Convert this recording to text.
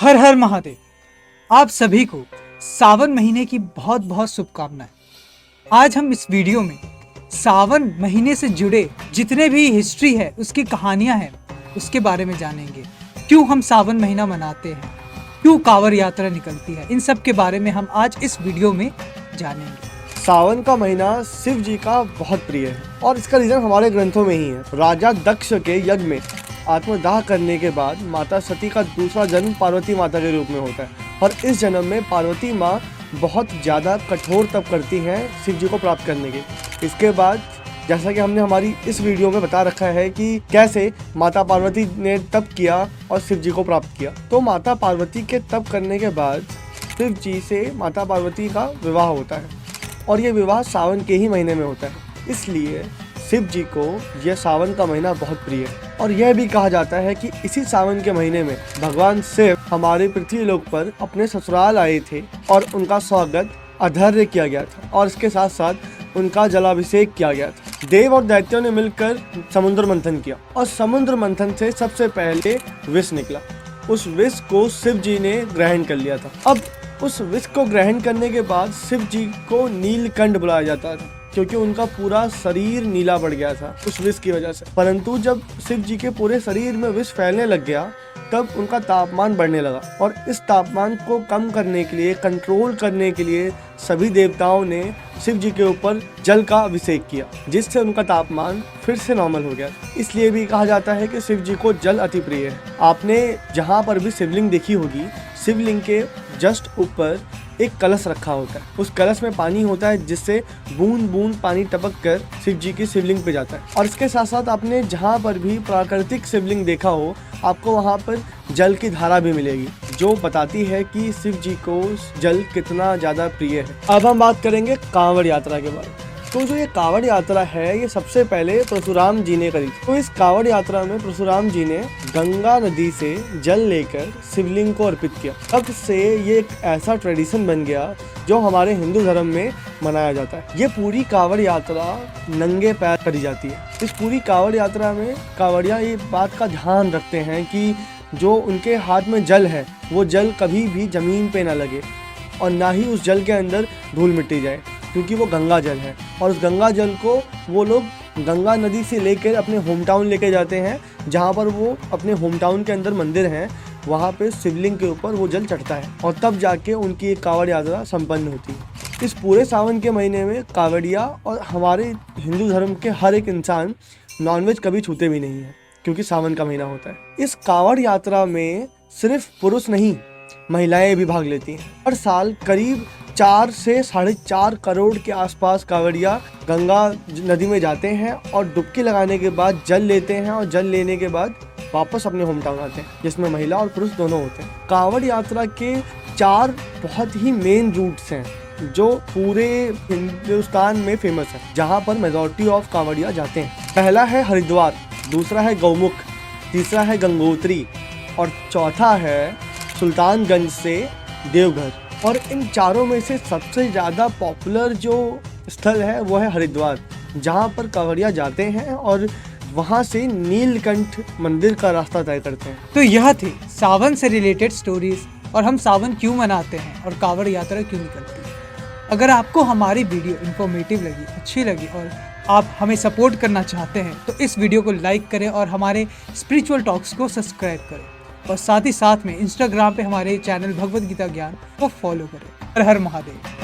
हर हर महादेव। आप सभी को सावन महीने की बहुत बहुत शुभकामनाएं। आज हम इस वीडियो में सावन महीने से जुड़े जितने भी हिस्ट्री है, उसकी कहानियां हैं, उसके बारे में जानेंगे। क्यों हम सावन महीना मनाते हैं, क्यों कांवड़ यात्रा निकलती है, इन सब के बारे में हम आज इस वीडियो में जानेंगे। सावन का महीना शिव जी का बहुत प्रिय है और इसका रीजन हमारे ग्रंथों में ही है। राजा दक्ष के यज्ञ में आत्मदाह करने के बाद माता सती का दूसरा जन्म पार्वती माता के रूप में होता है और इस जन्म में पार्वती माँ बहुत ज़्यादा कठोर तप करती हैं शिव जी को प्राप्त करने के। इसके बाद जैसा कि हमने हमारी इस वीडियो में बता रखा है कि कैसे माता पार्वती ने तप किया और शिव जी को प्राप्त किया। तो माता पार्वती के तप करने के बाद शिव जी से माता पार्वती का विवाह होता है और ये विवाह सावन के ही महीने में होता है। इसलिए शिव जी को यह सावन का महीना बहुत प्रिय है और यह भी कहा जाता है कि इसी सावन के महीने में भगवान शिव हमारे पृथ्वी लोक पर अपने ससुराल आए थे और उनका स्वागत अधर्य किया गया था और इसके साथ साथ उनका जलाभिषेक किया गया था। देव और दैत्यों ने मिलकर समुद्र मंथन किया और समुद्र मंथन से सबसे पहले विष निकला। उस विष को शिव जी ने ग्रहण कर लिया था। अब उस विष को ग्रहण करने के बाद शिव जी को नीलकंठ बुलाया जाता था क्योंकि उनका पूरा शरीर नीला पड़ गया था उस विष की वजह से। परंतु जब शिव जी के पूरे शरीर में विष फैलने लग गया तब उनका तापमान बढ़ने लगा और इस तापमान को कम करने के लिए, कंट्रोल करने के लिए सभी देवताओं ने शिव जी के ऊपर जल का अभिषेक किया, जिससे उनका तापमान फिर से नॉर्मल हो गया। इसलिए भी कहा जाता है कि शिव जी को जल अति प्रिय है। आपने जहाँ पर भी शिवलिंग देखी होगी, शिवलिंग के जस्ट ऊपर एक कलश रखा होता है। उस कलश में पानी होता है जिससे बूंद बूंद पानी टपक कर शिव जी की शिवलिंग पे जाता है। और इसके साथ साथ आपने जहाँ पर भी प्राकृतिक शिवलिंग देखा हो, आपको वहाँ पर जल की धारा भी मिलेगी जो बताती है कि शिव जी को जल कितना ज़्यादा प्रिय है। अब हम बात करेंगे कांवड़ यात्रा के बारे में। तो जो ये कांवड़ यात्रा है, ये सबसे पहले परशुराम जी ने करी। तो इस कांवड़ यात्रा में परशुराम जी ने गंगा नदी से जल लेकर शिवलिंग को अर्पित किया। तब से ये एक ऐसा ट्रेडिशन बन गया जो हमारे हिंदू धर्म में मनाया जाता है। ये पूरी कांवड़ यात्रा नंगे पैर करी जाती है। इस पूरी कांवड़ यात्रा में कांवड़िया ये बात का ध्यान रखते हैं कि जो उनके हाथ में जल है वो जल कभी भी जमीन पे ना लगे और ना ही उस जल के अंदर धूल मिट्टी जाए, क्योंकि वो गंगा जल है। और उस गंगा जल को वो लोग गंगा नदी से लेकर अपने होम टाउन लेके जाते हैं, जहाँ पर वो अपने होम टाउन के अंदर मंदिर हैं, वहाँ पे शिवलिंग के ऊपर वो जल चढ़ता है और तब जाके उनकी एक कांवड़ यात्रा संपन्न होती है। इस पूरे सावन के महीने में कांवड़िया और हमारे हिंदू धर्म के हर एक इंसान नॉनवेज कभी छूते भी नहीं है, क्योंकि सावन का महीना होता है। इस कांवड़ यात्रा में सिर्फ पुरुष नहीं, महिलाएं भी भाग लेती हैं। हर साल करीब 4 से 4.5 करोड़ के आसपास कांवड़िया गंगा नदी में जाते हैं और डुबकी लगाने के बाद जल लेते हैं और जल लेने के बाद वापस अपने होम टाउन आते हैं, जिसमें महिला और पुरुष दोनों होते हैं। कांवड़ यात्रा के 4 बहुत ही मेन रूट्स हैं जो पूरे हिंदुस्तान में फेमस है, जहाँ पर मेजॉरिटी ऑफ कांवड़िया जाते हैं। पहला है हरिद्वार, दूसरा है गौमुख, तीसरा है गंगोत्री और चौथा है सुल्तानगंज से देवघर। और इन चारों में से सबसे ज़्यादा पॉपुलर जो स्थल है वो है हरिद्वार, जहाँ पर कांवड़िया जाते हैं और वहाँ से नीलकंठ मंदिर का रास्ता तय करते हैं। तो यह थी सावन से रिलेटेड स्टोरीज और हम सावन क्यों मनाते हैं और कांवड़ यात्रा क्यों निकलती है। अगर आपको हमारी वीडियो इन्फॉर्मेटिव लगी, अच्छी लगी और आप हमें सपोर्ट करना चाहते हैं तो इस वीडियो को लाइक करें और हमारे स्पिरिचुअल टॉक्स को सब्सक्राइब करें और साथ ही साथ में इंस्टाग्राम पे हमारे चैनल भगवत गीता ज्ञान को फॉलो करें। हर हर महादेव।